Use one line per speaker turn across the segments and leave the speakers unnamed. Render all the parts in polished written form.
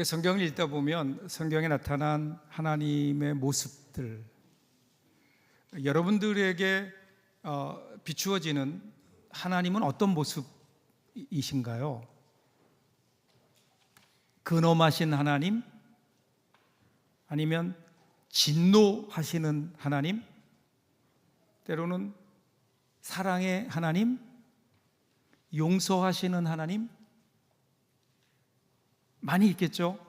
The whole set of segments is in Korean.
성경을 읽다 보면 성경에 나타난 하나님의 모습들, 여러분들에게 비추어지는 하나님은 어떤 모습이신가요? 근엄하신 하나님? 아니면 진노하시는 하나님? 때로는 사랑의 하나님? 용서하시는 하나님? 많이 있겠죠.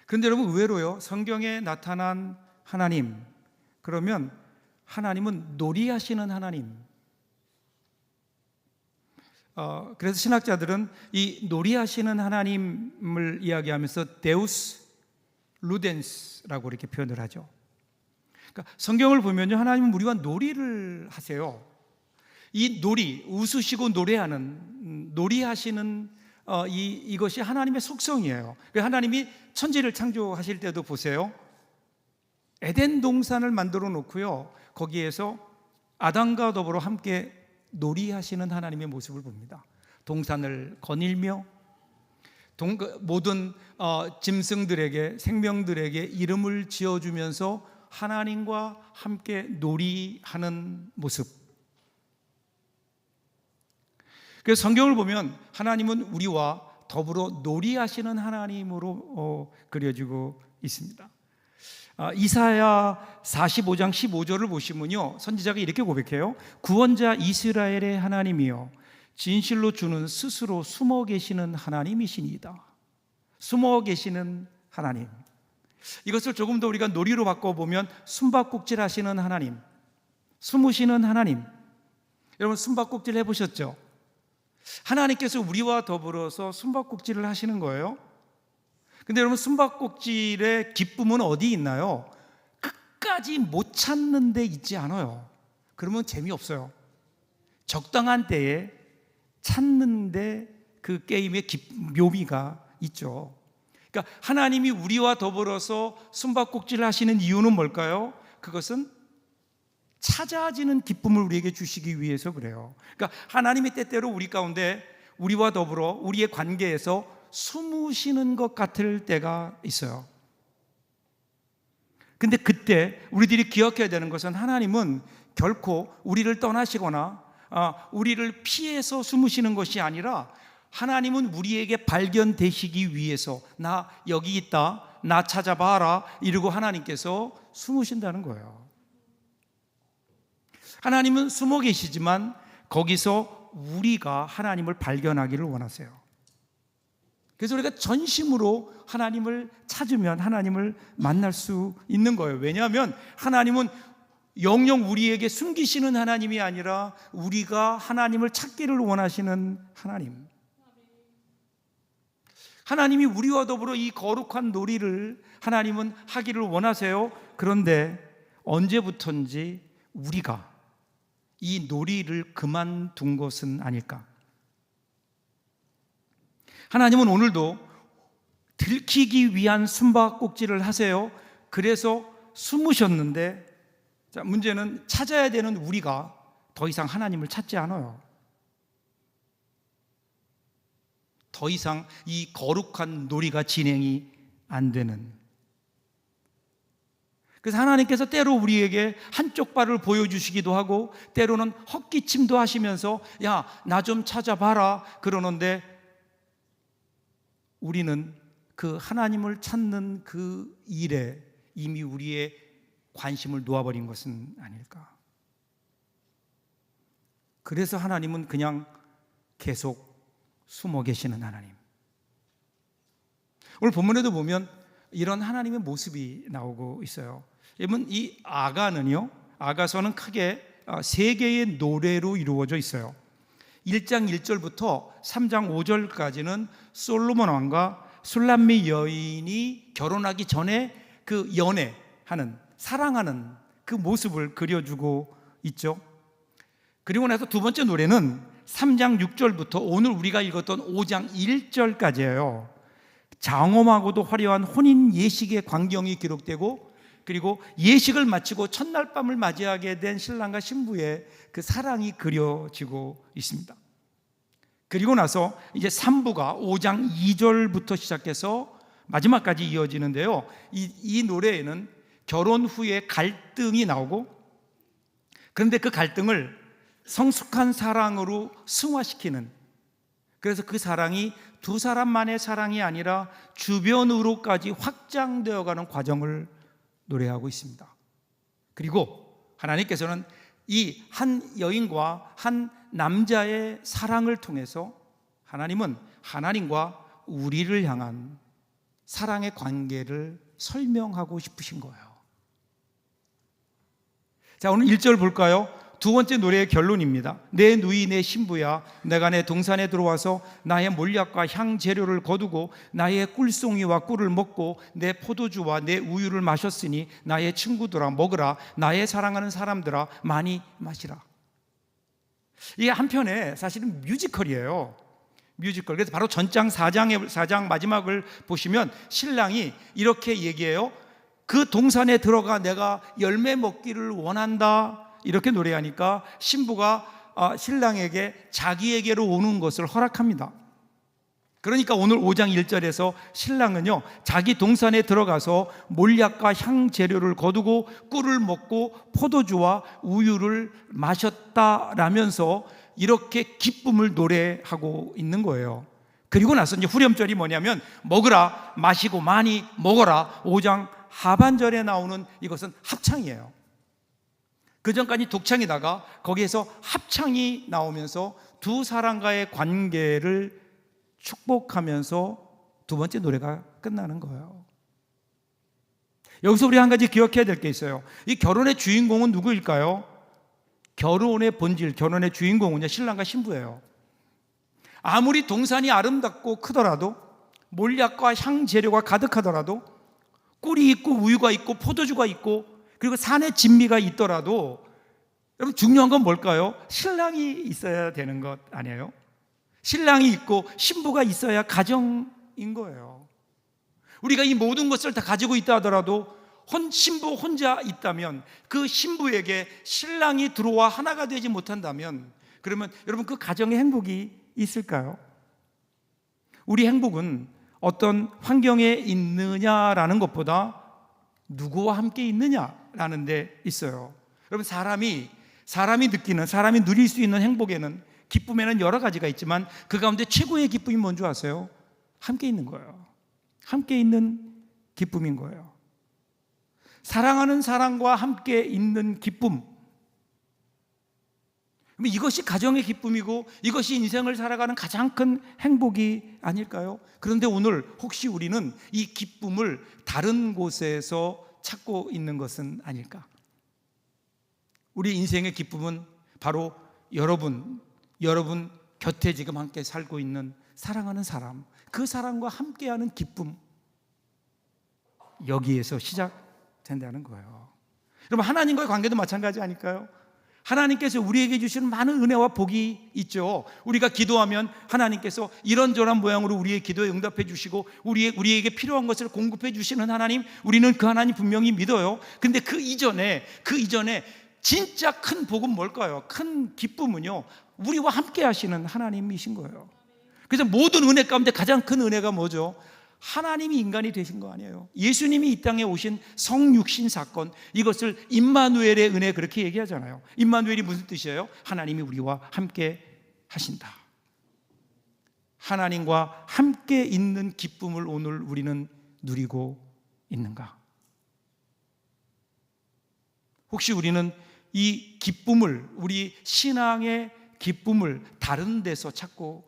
그런데 여러분, 의외로요, 성경에 나타난 하나님, 그러면 하나님은 놀이하시는 하나님. 그래서 신학자들은 이 놀이하시는 하나님을 이야기하면서 데우스 루덴스라고 이렇게 표현을 하죠. 그러니까 성경을 보면요, 하나님은 우리와 놀이를 하세요. 이 놀이, 웃으시고 노래하는, 놀이하시는 이것이 하나님의 속성이에요. 하나님이 천지를 창조하실 때도 보세요, 에덴 동산을 만들어 놓고요, 거기에서 아담과 더불어 함께 놀이하시는 하나님의 모습을 봅니다. 동산을 거닐며 모든 짐승들에게, 생명들에게 이름을 지어주면서 하나님과 함께 놀이하는 모습. 그래서 성경을 보면 하나님은 우리와 더불어 놀이하시는 하나님으로 그려지고 있습니다. 이사야 45장 15절을 보시면요, 선지자가 이렇게 고백해요. 구원자 이스라엘의 하나님이여, 진실로 주는 스스로 숨어 계시는 하나님이시니이다. 숨어 계시는 하나님. 이것을 조금 더 우리가 놀이로 바꿔보면 숨바꼭질 하시는 하나님, 숨으시는 하나님. 여러분, 숨바꼭질 해보셨죠? 하나님께서 우리와 더불어서 숨바꼭질을 하시는 거예요. 근데 여러분, 숨바꼭질의 기쁨은 어디 있나요? 끝까지 못 찾는 데 있지 않아요. 그러면 재미없어요. 적당한 때에 찾는데 그 게임의 묘미가 있죠. 그러니까 하나님이 우리와 더불어서 숨바꼭질을 하시는 이유는 뭘까요? 그것은 찾아지는 기쁨을 우리에게 주시기 위해서 그래요. 그러니까 하나님이 때때로 우리 가운데 우리와 더불어 우리의 관계에서 숨으시는 것 같을 때가 있어요. 근데 그때 우리들이 기억해야 되는 것은 하나님은 결코 우리를 떠나시거나 우리를 피해서 숨으시는 것이 아니라, 하나님은 우리에게 발견되시기 위해서 나 여기 있다, 나 찾아봐라 이러고 하나님께서 숨으신다는 거예요. 하나님은 숨어 계시지만 거기서 우리가 하나님을 발견하기를 원하세요. 그래서 우리가 전심으로 하나님을 찾으면 하나님을 만날 수 있는 거예요. 왜냐하면 하나님은 영영 우리에게 숨기시는 하나님이 아니라 우리가 하나님을 찾기를 원하시는 하나님. 하나님이 우리와 더불어 이 거룩한 놀이를 하나님은 하기를 원하세요. 그런데 언제부턴지 우리가 이 놀이를 그만둔 것은 아닐까? 하나님은 오늘도 들키기 위한 숨바꼭질을 하세요. 그래서 숨으셨는데, 자, 문제는 찾아야 되는 우리가 더 이상 하나님을 찾지 않아요. 더 이상 이 거룩한 놀이가 진행이 안 되는. 그래서 하나님께서 때로 우리에게 한쪽 발을 보여주시기도 하고, 때로는 헛기침도 하시면서 야, 나 좀 찾아봐라 그러는데, 우리는 그 하나님을 찾는 그 일에 이미 우리의 관심을 놓아버린 것은 아닐까. 그래서 하나님은 그냥 계속 숨어 계시는 하나님. 오늘 본문에도 보면 이런 하나님의 모습이 나오고 있어요. 여러분, 이 아가는요, 아가서는 크게 세 개의 노래로 이루어져 있어요. 1장 1절부터 3장 5절까지는 솔로몬 왕과 술람미 여인이 결혼하기 전에 그 연애하는, 사랑하는 그 모습을 그려주고 있죠. 그리고 나서 두 번째 노래는 3장 6절부터 오늘 우리가 읽었던 5장 1절까지예요. 장엄하고도 화려한 혼인 예식의 광경이 기록되고, 그리고 예식을 마치고 첫날 밤을 맞이하게 된 신랑과 신부의 그 사랑이 그려지고 있습니다. 그리고 나서 이제 3부가 5장 2절부터 시작해서 마지막까지 이어지는데요. 이 노래에는 결혼 후에 갈등이 나오고, 그런데 그 갈등을 성숙한 사랑으로 승화시키는, 그래서 그 사랑이 두 사람만의 사랑이 아니라 주변으로까지 확장되어가는 과정을 노래하고 있습니다. 그리고 하나님께서는 이 한 여인과 한 남자의 사랑을 통해서 하나님은 하나님과 우리를 향한 사랑의 관계를 설명하고 싶으신 거예요. 자, 오늘 1절 볼까요? 두 번째 노래의 결론입니다. 내 누이 내 신부야, 내가 내 동산에 들어와서 나의 몰약과 향 재료를 거두고 나의 꿀송이와 꿀을 먹고 내 포도주와 내 우유를 마셨으니 나의 친구들아 먹으라, 나의 사랑하는 사람들아 많이 마시라. 이게 한편에 사실은 뮤지컬이에요. 뮤지컬. 그래서 바로 전장 4장 마지막을 보시면 신랑이 이렇게 얘기해요. 그 동산에 들어가 내가 열매 먹기를 원한다, 이렇게 노래하니까 신부가 신랑에게 자기에게로 오는 것을 허락합니다. 그러니까 오늘 5장 1절에서 신랑은요, 자기 동산에 들어가서 몰약과 향 재료를 거두고 꿀을 먹고 포도주와 우유를 마셨다라면서 이렇게 기쁨을 노래하고 있는 거예요. 그리고 나서 이제 후렴절이 뭐냐면 먹으라, 마시고 많이 먹어라. 5장 하반절에 나오는 이것은 합창이에요. 그 전까지 독창이다가 거기에서 합창이 나오면서 두 사람과의 관계를 축복하면서 두 번째 노래가 끝나는 거예요. 여기서 우리 한 가지 기억해야 될 게 있어요. 이 결혼의 주인공은 누구일까요? 결혼의 본질, 결혼의 주인공은요, 신랑과 신부예요. 아무리 동산이 아름답고 크더라도, 몰약과 향 재료가 가득하더라도, 꿀이 있고 우유가 있고 포도주가 있고 그리고 산의 진미가 있더라도, 여러분 중요한 건 뭘까요? 신랑이 있어야 되는 것 아니에요? 신랑이 있고 신부가 있어야 가정인 거예요. 우리가 이 모든 것을 다 가지고 있다 하더라도 신부 혼자 있다면, 그 신부에게 신랑이 들어와 하나가 되지 못한다면, 그러면 여러분 그 가정에 행복이 있을까요? 우리 행복은 어떤 환경에 있느냐라는 것보다 누구와 함께 있느냐라는 데 있어요. 여러분 사람이 느끼는, 사람이 누릴 수 있는 행복에는, 기쁨에는 여러 가지가 있지만 그 가운데 최고의 기쁨이 뭔지 아세요? 함께 있는 거예요. 함께 있는 기쁨인 거예요. 사랑하는 사람과 함께 있는 기쁨, 이것이 가정의 기쁨이고 이것이 인생을 살아가는 가장 큰 행복이 아닐까요? 그런데 오늘 혹시 우리는 이 기쁨을 다른 곳에서 찾고 있는 것은 아닐까? 우리 인생의 기쁨은 바로 여러분 곁에 지금 함께 살고 있는 사랑하는 사람, 그 사람과 함께하는 기쁨, 여기에서 시작된다는 거예요. 여러분 하나님과의 관계도 마찬가지 아닐까요? 하나님께서 우리에게 주시는 많은 은혜와 복이 있죠. 우리가 기도하면 하나님께서 이런저런 모양으로 우리의 기도에 응답해 주시고 우리에게 필요한 것을 공급해 주시는 하나님, 우리는 그 하나님 분명히 믿어요. 근데 그 이전에 진짜 큰 복은 뭘까요? 큰 기쁨은요, 우리와 함께 하시는 하나님이신 거예요. 그래서 모든 은혜 가운데 가장 큰 은혜가 뭐죠? 하나님이 인간이 되신 거 아니에요. 예수님이 이 땅에 오신 성육신 사건, 이것을 임마누엘의 은혜, 그렇게 얘기하잖아요. 임마누엘이 무슨 뜻이에요? 하나님이 우리와 함께 하신다. 하나님과 함께 있는 기쁨을 오늘 우리는 누리고 있는가? 혹시 우리는 이 기쁨을, 우리 신앙의 기쁨을 다른 데서 찾고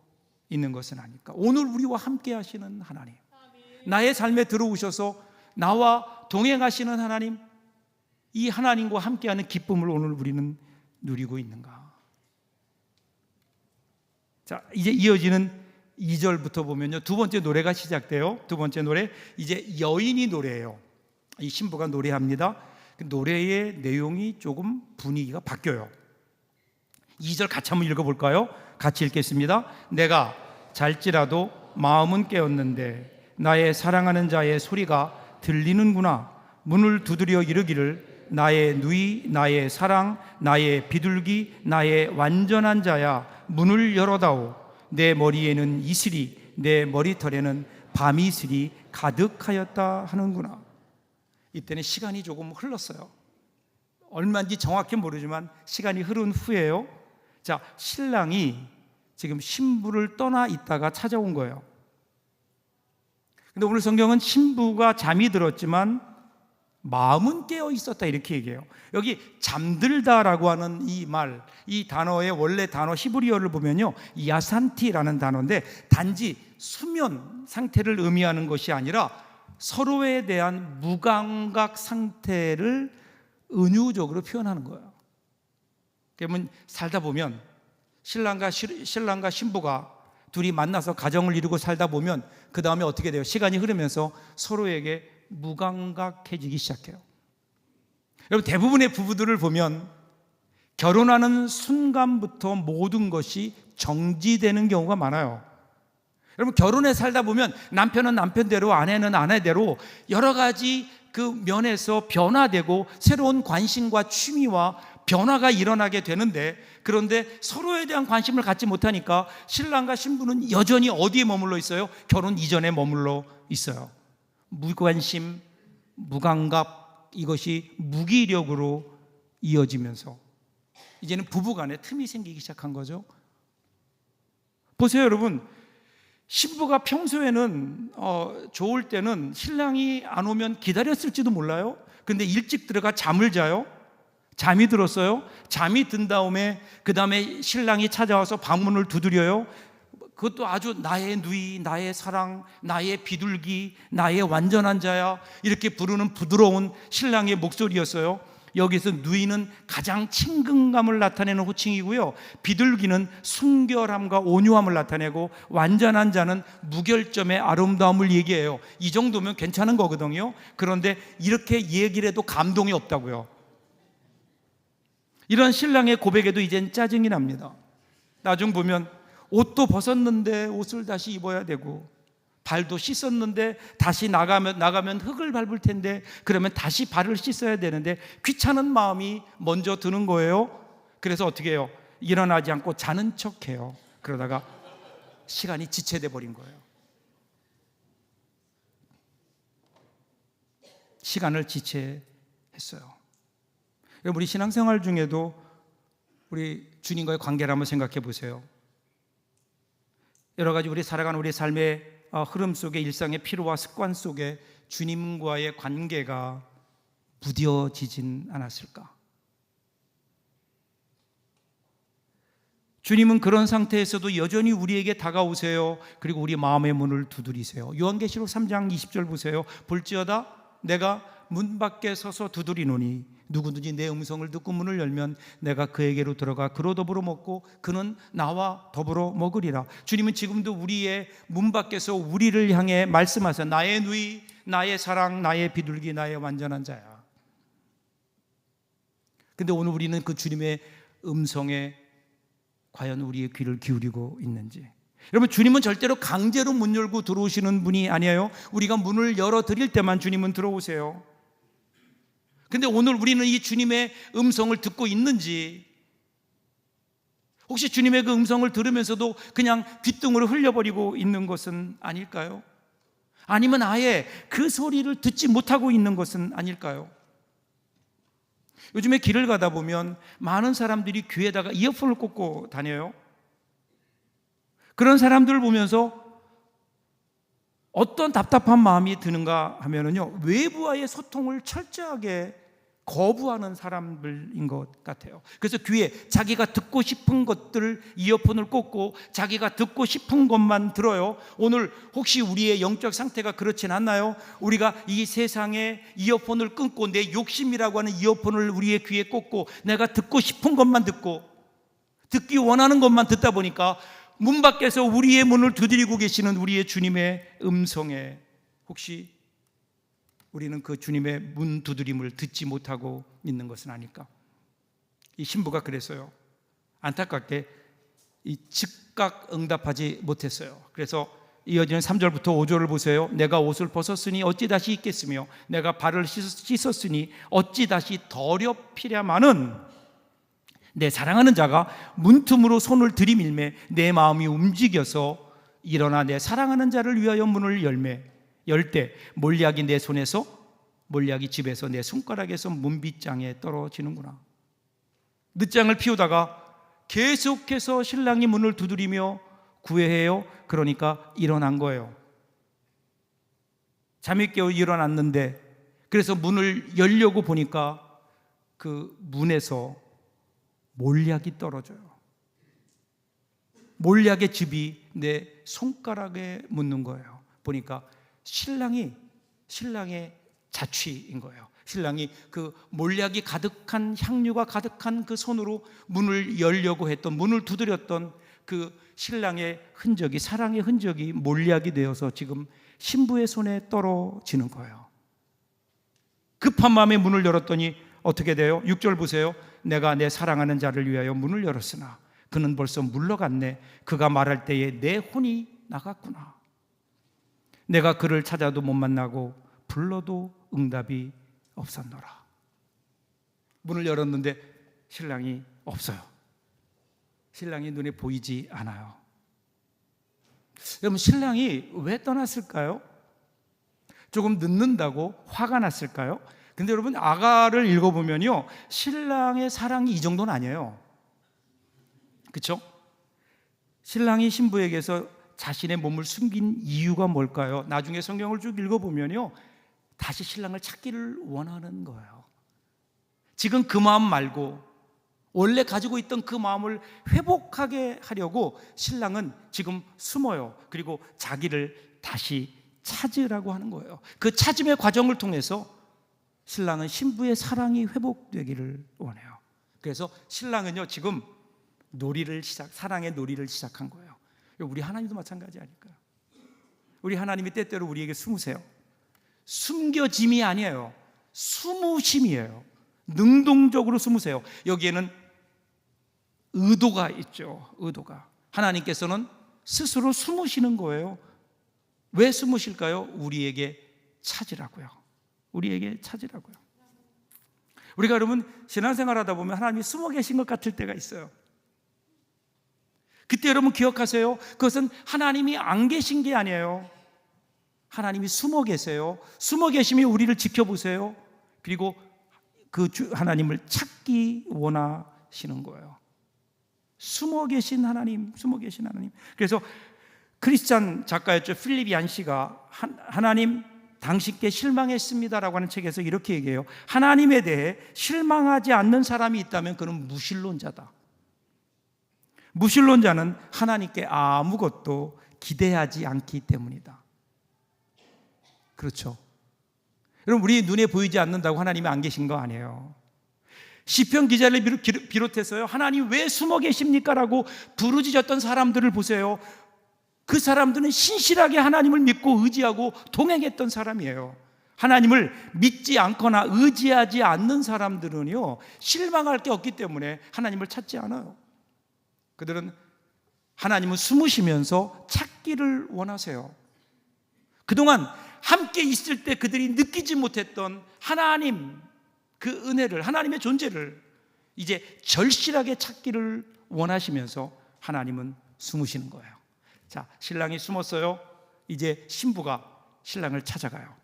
있는 것은 아닐까? 오늘 우리와 함께 하시는 하나님, 나의 삶에 들어오셔서 나와 동행하시는 하나님, 이 하나님과 함께하는 기쁨을 오늘 우리는 누리고 있는가? 자, 이제 이어지는 2절부터 보면요, 두 번째 노래가 시작돼요. 두 번째 노래, 이제 여인이 노래해요. 이 신부가 노래합니다. 그 노래의 내용이 조금 분위기가 바뀌어요. 2절 같이 한번 읽어볼까요? 같이 읽겠습니다. 내가 잘지라도 마음은 깨었는데 나의 사랑하는 자의 소리가 들리는구나. 문을 두드려 이르기를 나의 누이, 나의 사랑, 나의 비둘기, 나의 완전한 자야, 문을 열어다오. 내 머리에는 이슬이, 내 머리털에는 밤이슬이 가득하였다 하는구나. 이때는 시간이 조금 흘렀어요. 얼마인지 정확히 모르지만 시간이 흐른 후에요. 자, 신랑이 지금 신부를 떠나 있다가 찾아온 거예요. 근데 오늘 성경은 신부가 잠이 들었지만 마음은 깨어 있었다 이렇게 얘기해요. 여기 잠들다라고 하는 이 말, 이 단어의 원래 단어 히브리어를 보면요, 야산티라는 단어인데 단지 수면 상태를 의미하는 것이 아니라 서로에 대한 무감각 상태를 은유적으로 표현하는 거예요. 그러면 살다 보면 신랑과 신부가 둘이 만나서 가정을 이루고 살다 보면 그 다음에 어떻게 돼요? 시간이 흐르면서 서로에게 무감각해지기 시작해요. 여러분, 대부분의 부부들을 보면 결혼하는 순간부터 모든 것이 정지되는 경우가 많아요. 여러분, 결혼해 살다 보면 남편은 남편대로, 아내는 아내대로 여러 가지 그 면에서 변화되고 새로운 관심과 취미와 변화가 일어나게 되는데, 그런데 서로에 대한 관심을 갖지 못하니까 신랑과 신부는 여전히 어디에 머물러 있어요? 결혼 이전에 머물러 있어요. 무관심, 무감각, 이것이 무기력으로 이어지면서 이제는 부부간에 틈이 생기기 시작한 거죠. 보세요, 여러분. 신부가 평소에는 좋을 때는 신랑이 안 오면 기다렸을지도 몰라요. 근데 일찍 들어가 잠을 자요. 잠이 들었어요. 잠이 든 다음에 그 다음에 신랑이 찾아와서 방문을 두드려요. 그것도 아주 나의 누이, 나의 사랑, 나의 비둘기, 나의 완전한 자야, 이렇게 부르는 부드러운 신랑의 목소리였어요. 여기서 누이는 가장 친근감을 나타내는 호칭이고요, 비둘기는 순결함과 온유함을 나타내고, 완전한 자는 무결점의 아름다움을 얘기해요. 이 정도면 괜찮은 거거든요. 그런데 이렇게 얘기를 해도 감동이 없다고요. 이런 신랑의 고백에도 이젠 짜증이 납니다. 나중 보면 옷도 벗었는데 옷을 다시 입어야 되고, 발도 씻었는데 다시 나가면 흙을 밟을 텐데 그러면 다시 발을 씻어야 되는데 귀찮은 마음이 먼저 드는 거예요. 그래서 어떻게 해요? 일어나지 않고 자는 척해요. 그러다가 시간이 지체돼 버린 거예요. 시간을 지체했어요. 우리 신앙생활 중에도 우리 주님과의 관계를 한번 생각해 보세요. 여러 가지 우리 살아가는 우리 삶의 흐름 속에, 일상의 피로와 습관 속에 주님과의 관계가 무뎌지진 않았을까? 주님은 그런 상태에서도 여전히 우리에게 다가오세요. 그리고 우리 마음의 문을 두드리세요. 요한계시록 3장 20절 보세요. 볼지어다 내가 문 밖에 서서 두드리노니 누구든지 내 음성을 듣고 문을 열면 내가 그에게로 들어가 그로 더불어 먹고 그는 나와 더불어 먹으리라. 주님은 지금도 우리의 문 밖에서 우리를 향해 말씀하세요. 나의 누이, 나의 사랑, 나의 비둘기, 나의 완전한 자야. 근데 오늘 우리는 그 주님의 음성에 과연 우리의 귀를 기울이고 있는지. 여러분, 주님은 절대로 강제로 문 열고 들어오시는 분이 아니에요. 우리가 문을 열어드릴 때만 주님은 들어오세요. 근데 오늘 우리는 이 주님의 음성을 듣고 있는지, 혹시 주님의 그 음성을 들으면서도 그냥 귓등으로 흘려버리고 있는 것은 아닐까요? 아니면 아예 그 소리를 듣지 못하고 있는 것은 아닐까요? 요즘에 길을 가다 보면 많은 사람들이 귀에다가 이어폰을 꽂고 다녀요. 그런 사람들을 보면서 어떤 답답한 마음이 드는가 하면요, 외부와의 소통을 철저하게 거부하는 사람들인 것 같아요. 그래서 귀에 자기가 듣고 싶은 것들 이어폰을 꽂고 자기가 듣고 싶은 것만 들어요. 오늘 혹시 우리의 영적 상태가 그렇진 않나요? 우리가 이 세상에 이어폰을 끊고 내 욕심이라고 하는 이어폰을 우리의 귀에 꽂고 내가 듣고 싶은 것만 듣고 듣기 원하는 것만 듣다 보니까 문 밖에서 우리의 문을 두드리고 계시는 우리의 주님의 음성에 혹시 우리는 그 주님의 문 두드림을 듣지 못하고 있는 것은 아닐까? 이 신부가 그랬어요. 안타깝게 이 즉각 응답하지 못했어요. 그래서 이어지는 3절부터 5절을 보세요. 내가 옷을 벗었으니 어찌 다시 입겠으며 내가 발을 씻었으니 어찌 다시 더럽히랴마는 내 사랑하는 자가 문틈으로 손을 들이밀매 내 마음이 움직여서 일어나 내 사랑하는 자를 위하여 문을 열 때 몰약이 내 손에서, 몰약이 집에서 내 손가락에서 문빗장에 떨어지는구나. 늦장을 피우다가 계속해서 신랑이 문을 두드리며 구애해요. 그러니까 일어난 거예요. 잠이 깨어 일어났는데, 그래서 문을 열려고 보니까 그 문에서 몰약이 떨어져요. 몰약의 즙이 내 손가락에 묻는 거예요. 보니까 신랑의 자취인 거예요. 신랑이 그 몰약이 가득한, 향유가 가득한 그 손으로 문을 열려고 했던, 문을 두드렸던 그 신랑의 흔적이, 사랑의 흔적이 몰약이 되어서 지금 신부의 손에 떨어지는 거예요. 급한 마음에 문을 열었더니 어떻게 돼요? 6절 보세요. 내가 내 사랑하는 자를 위하여 문을 열었으나 그는 벌써 물러갔네. 그가 말할 때에 내 혼이 나갔구나. 내가 그를 찾아도 못 만나고 불러도 응답이 없었노라. 문을 열었는데 신랑이 없어요. 신랑이 눈에 보이지 않아요. 여러분, 신랑이 왜 떠났을까요? 조금 늦는다고 화가 났을까요? 근데 여러분, 아가를 읽어보면요, 신랑의 사랑이 이 정도는 아니에요. 그렇죠? 신랑이 신부에게서 자신의 몸을 숨긴 이유가 뭘까요? 나중에 성경을 쭉 읽어보면요, 다시 신랑을 찾기를 원하는 거예요. 지금 그 마음 말고 원래 가지고 있던 그 마음을 회복하게 하려고 신랑은 지금 숨어요. 그리고 자기를 다시 찾으라고 하는 거예요. 그 찾음의 과정을 통해서 신랑은 신부의 사랑이 회복되기를 원해요. 그래서 신랑은요, 지금 사랑의 놀이를 시작한 거예요. 우리 하나님도 마찬가지 아닐까요? 우리 하나님이 때때로 우리에게 숨으세요. 숨겨짐이 아니에요. 숨으심이에요. 능동적으로 숨으세요. 여기에는 의도가 있죠. 의도가. 하나님께서는 스스로 숨으시는 거예요. 왜 숨으실까요? 우리에게 찾으라고요. 우리에게 찾으라고요. 우리가 여러분 신앙생활 하다 보면 하나님이 숨어 계신 것 같을 때가 있어요. 그때 여러분 기억하세요. 그것은 하나님이 안 계신 게 아니에요. 하나님이 숨어 계세요. 숨어 계시면 우리를 지켜보세요. 그리고 그 하나님을 찾기 원하시는 거예요. 숨어 계신 하나님, 숨어 계신 하나님. 그래서 크리스찬 작가였죠. 필립 얀 씨가 하나님 당신께 실망했습니다라고 하는 책에서 이렇게 얘기해요. 하나님에 대해 실망하지 않는 사람이 있다면 그는 무신론자다. 무신론자는 하나님께 아무것도 기대하지 않기 때문이다. 그렇죠. 여러분, 우리 눈에 보이지 않는다고 하나님이 안 계신 거 아니에요. 시편 기자를 비롯해서요, 하나님 왜 숨어 계십니까? 라고 부르짖었던 사람들을 보세요. 그 사람들은 신실하게 하나님을 믿고 의지하고 동행했던 사람이에요. 하나님을 믿지 않거나 의지하지 않는 사람들은요, 실망할 게 없기 때문에 하나님을 찾지 않아요. 그들은 하나님을 숨으시면서 찾기를 원하세요. 그동안 함께 있을 때 그들이 느끼지 못했던 하나님, 그 은혜를, 하나님의 존재를 이제 절실하게 찾기를 원하시면서 하나님은 숨으시는 거예요. 자, 신랑이 숨었어요. 이제 신부가 신랑을 찾아가요.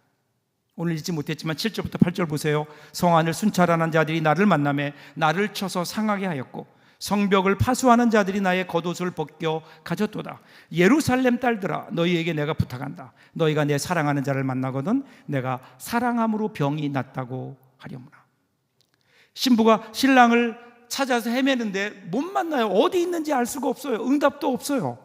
오늘 읽지 못했지만 7절부터 8절 보세요. 성안을 순찰하는 자들이 나를 만나매 나를 쳐서 상하게 하였고 성벽을 파수하는 자들이 나의 겉옷을 벗겨 가졌도다. 예루살렘 딸들아, 너희에게 내가 부탁한다. 너희가 내 사랑하는 자를 만나거든 내가 사랑함으로 병이 낫다고 하려무나. 신부가 신랑을 찾아서 헤매는데 못 만나요. 어디 있는지 알 수가 없어요. 응답도 없어요.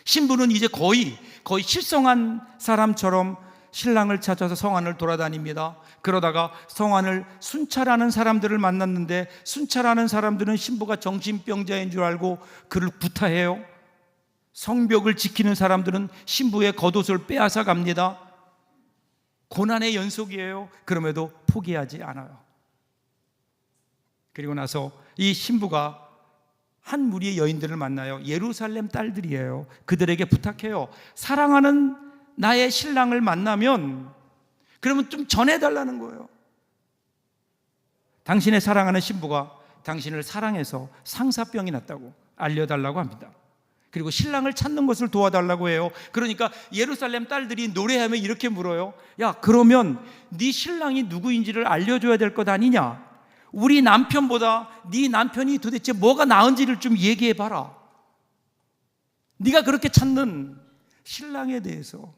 신부는 이제 거의 실성한 사람처럼 신랑을 찾아서 성안을 돌아다닙니다. 그러다가 성안을 순찰하는 사람들을 만났는데 순찰하는 사람들은 신부가 정신병자인 줄 알고 그를 구타해요. 성벽을 지키는 사람들은 신부의 겉옷을 빼앗아 갑니다. 고난의 연속이에요. 그럼에도 포기하지 않아요. 그리고 나서 이 신부가 한 무리의 여인들을 만나요. 예루살렘 딸들이에요. 그들에게 부탁해요. 사랑하는 나의 신랑을 만나면 그러면 좀 전해달라는 거예요. 당신의 사랑하는 신부가 당신을 사랑해서 상사병이 났다고 알려달라고 합니다. 그리고 신랑을 찾는 것을 도와달라고 해요. 그러니까 예루살렘 딸들이 노래하며 이렇게 물어요. 야, 그러면 네 신랑이 누구인지를 알려줘야 될 것 아니냐? 우리 남편보다 네 남편이 도대체 뭐가 나은지를 좀 얘기해봐라. 네가 그렇게 찾는 신랑에 대해서,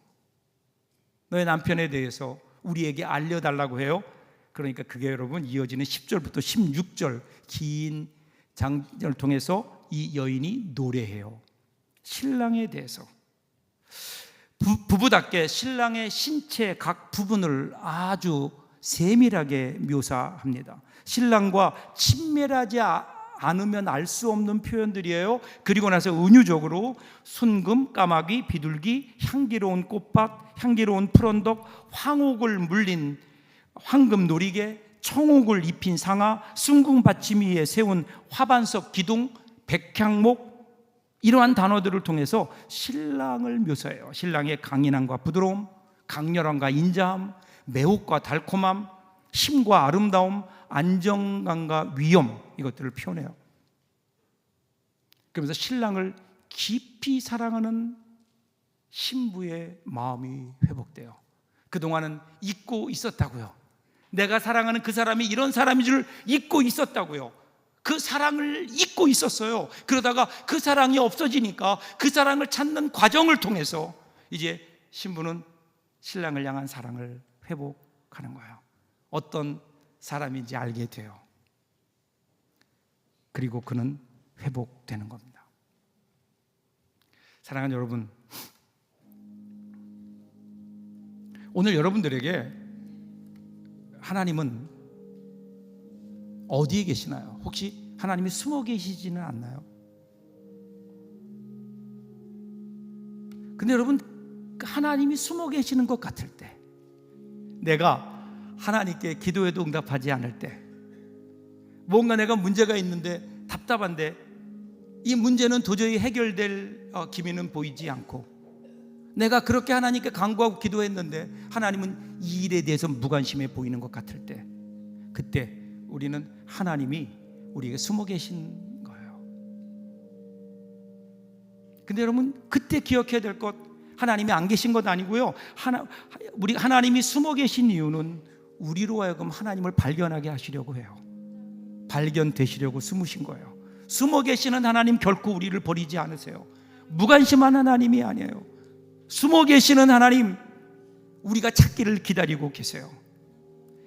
너의 남편에 대해서 우리에게 알려달라고 해요. 그러니까 그게 여러분 이어지는 10절부터 16절 긴 장면을 통해서 이 여인이 노래해요. 신랑에 대해서. 부부답게 신랑의 신체 각 부분을 아주 세밀하게 묘사합니다. 신랑과 친밀하지 않으면 알 수 없는 표현들이에요. 그리고 나서 은유적으로 순금, 까마귀, 비둘기, 향기로운 꽃밭, 향기로운 푸른덕, 황옥을 물린 황금 놀이개, 청옥을 입힌 상아, 순궁 받침 위에 세운 화반석 기둥, 백향목, 이러한 단어들을 통해서 신랑을 묘사해요. 신랑의 강인함과 부드러움, 강렬함과 인자함, 매혹과 달콤함, 힘과 아름다움, 안정감과 위엄, 이것들을 표현해요. 그러면서 신랑을 깊이 사랑하는 신부의 마음이 회복돼요. 그동안은 잊고 있었다고요. 내가 사랑하는 그 사람이 이런 사람인 줄 잊고 있었다고요. 그 사랑을 잊고 있었어요. 그러다가 그 사랑이 없어지니까 그 사랑을 찾는 과정을 통해서 이제 신부는 신랑을 향한 사랑을 회복하는 거예요. 어떤 사람인지 알게 돼요. 그리고 그는 회복되는 겁니다. 사랑하는 여러분, 오늘 여러분들에게 하나님은 어디에 계시나요? 혹시 하나님이 숨어 계시지는 않나요? 근데 여러분, 하나님이 숨어 계시는 것 같을 때, 내가 하나님께 기도해도 응답하지 않을 때, 뭔가 내가 문제가 있는데 답답한데 이 문제는 도저히 해결될 기미는 보이지 않고, 내가 그렇게 하나님께 간구하고 기도했는데 하나님은 이 일에 대해서 무관심해 보이는 것 같을 때, 그때 우리는 하나님이 우리에게 숨어 계신 거예요. 근데 여러분, 그때 기억해야 될 것, 하나님이 안 계신 것 아니고요. 우리 하나님이 숨어 계신 이유는 우리로 하여금 하나님을 발견하게 하시려고 해요. 발견되시려고 숨으신 거예요. 숨어 계시는 하나님 결코 우리를 버리지 않으세요. 무관심한 하나님이 아니에요. 숨어 계시는 하나님, 우리가 찾기를 기다리고 계세요.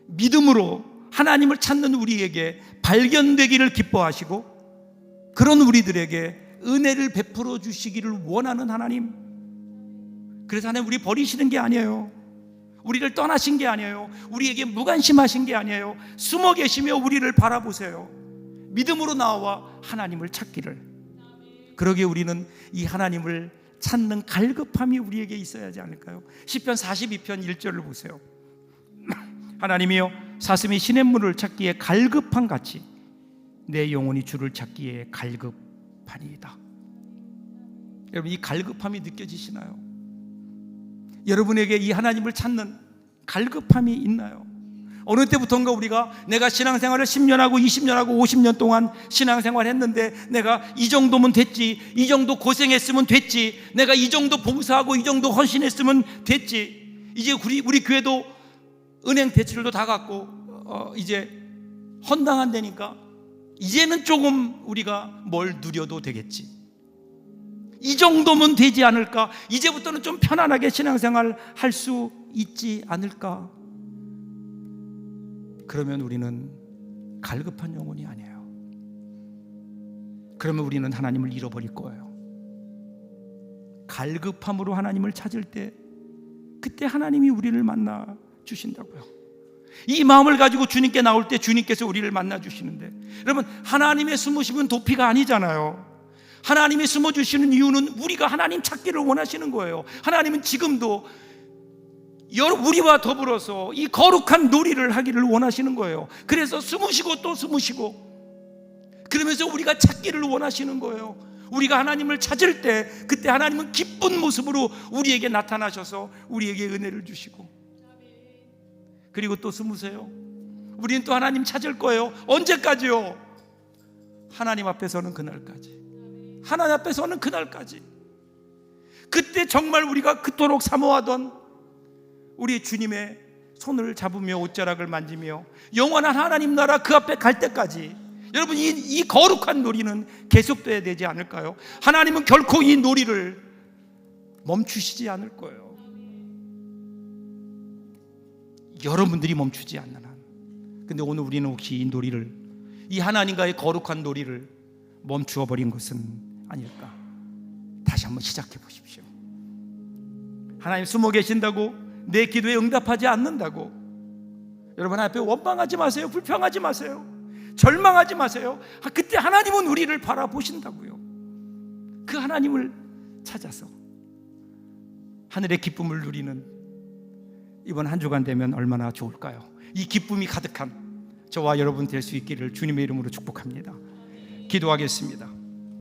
믿음으로 하나님을 찾는 우리에게 발견되기를 기뻐하시고, 그런 우리들에게 은혜를 베풀어 주시기를 원하는 하나님. 그래서 하나님 우리 버리시는 게 아니에요. 우리를 떠나신 게 아니에요. 우리에게 무관심하신 게 아니에요. 숨어 계시며 우리를 바라보세요. 믿음으로 나와 하나님을 찾기를. 그러기에 우리는 이 하나님을 찾는 갈급함이 우리에게 있어야 하지 않을까요? 시편 42편 1절을 보세요. 하나님이여, 사슴이 시냇물을 찾기에 갈급한 같이 내 영혼이 주를 찾기에 갈급하니이다. 여러분, 이 갈급함이 느껴지시나요? 여러분에게 이 하나님을 찾는 갈급함이 있나요? 어느 때부터인가 우리가 내가 신앙생활을 10년하고 20년하고 50년 동안 신앙생활 했는데 내가 이 정도면 됐지, 이 정도 고생했으면 됐지, 내가 이 정도 봉사하고 이 정도 헌신했으면 됐지, 이제 우리 교회도 은행 대출도 다 갚고 이제 헌당한다니까 이제는 조금 우리가 뭘 누려도 되겠지, 이 정도면 되지 않을까, 이제부터는 좀 편안하게 신앙생활 할 수 있지 않을까. 그러면 우리는 갈급한 영혼이 아니에요. 그러면 우리는 하나님을 잃어버릴 거예요. 갈급함으로 하나님을 찾을 때, 그때 하나님이 우리를 만나 주신다고요. 이 마음을 가지고 주님께 나올 때 주님께서 우리를 만나 주시는데, 여러분, 하나님의 숨으심은 도피가 아니잖아요. 하나님이 숨어주시는 이유는 우리가 하나님 찾기를 원하시는 거예요. 하나님은 지금도 우리와 더불어서 이 거룩한 놀이를 하기를 원하시는 거예요. 그래서 숨으시고 또 숨으시고, 그러면서 우리가 찾기를 원하시는 거예요. 우리가 하나님을 찾을 때, 그때 하나님은 기쁜 모습으로 우리에게 나타나셔서 우리에게 은혜를 주시고, 그리고 또 숨으세요. 우리는 또 하나님 찾을 거예요. 언제까지요? 하나님 앞에서는 그날까지. 하나님 앞에 서는 그날까지, 그때 정말 우리가 그토록 사모하던 우리 주님의 손을 잡으며 옷자락을 만지며 영원한 하나님 나라 그 앞에 갈 때까지, 여러분, 이 거룩한 놀이는 계속돼야 되지 않을까요? 하나님은 결코 이 놀이를 멈추시지 않을 거예요. 여러분들이 멈추지 않는 한. 근데 오늘 우리는 혹시 이 놀이를, 이 하나님과의 거룩한 놀이를 멈추어 버린 것은 아닐까? 다시 한번 시작해 보십시오. 하나님 숨어 계신다고 내 기도에 응답하지 않는다고 여러분 앞에 원망하지 마세요. 불평하지 마세요. 절망하지 마세요. 그때 하나님은 우리를 바라보신다고요. 그 하나님을 찾아서 하늘의 기쁨을 누리는 이번 한 주간 되면 얼마나 좋을까요? 이 기쁨이 가득한 저와 여러분 될 수 있기를 주님의 이름으로 축복합니다. 기도하겠습니다.